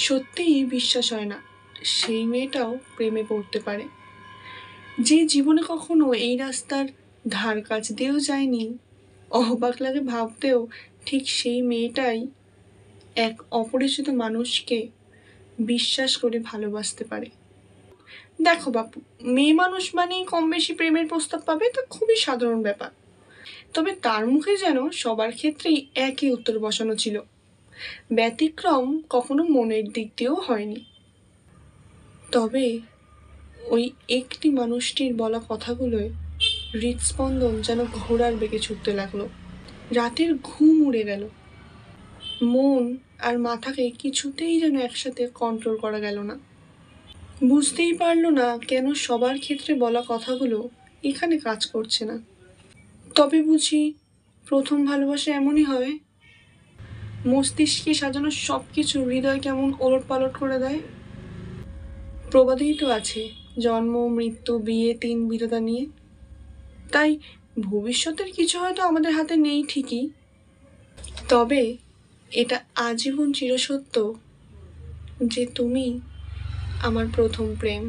সত্যিই বিশ্বাস হয় না সেই মেয়েটাও প্রেমে পড়তে পারে, যে জীবনে কখনো এই রাস্তার ধার কাছ দিয়েও যায়নি। অবাক লাগে ভাবতেও, ঠিক সেই মেয়েটাই এক অপরিচিত মানুষকে বিশ্বাস করে ভালোবাসতে পারে। দেখো বাপু, মেয়ে মানুষ মানেই কম বেশি প্রেমের প্রস্তাব পাবে, তো খুবই সাধারণ ব্যাপার। তবে তার মুখে যেন সবার ক্ষেত্রেই একই উত্তর বসানো ছিল, ব্যতিক্রম কখনো মনের দিক দিয়েও হয়নি। তবে ওই একটি মানুষটির বলা কথাগুলোয় হৃদস্পন্দন যেন ঘোড়ার বেগে ছুটতে লাগলো। রাতের ঘুম উড়ে গেল, মন আর মাথাকে কিছুতেই যেন একসাথে কন্ট্রোল করা গেল না। বুঝতেই পারলো না কেন সবার ক্ষেত্রে বলা কথাগুলো এখানে কাজ করছে না। তবে বুঝি প্রথম ভালোবাসা এমনই হয়, মস্তিষ্কে সাজানো সব কিছু হৃদয় কেমন ওলট পালট করে দেয়। প্রবাদেই তো আছে, জন্ম মৃত্যু বিয়ে 3 বিধাতা নিয়ে। তাই ভবিষ্যতের কিছু হয়তো আমাদের হাতে নেই ঠিকই, তবে এটা আজীবন চিরসত্য যে তুমি আমার প্রথম প্রেম।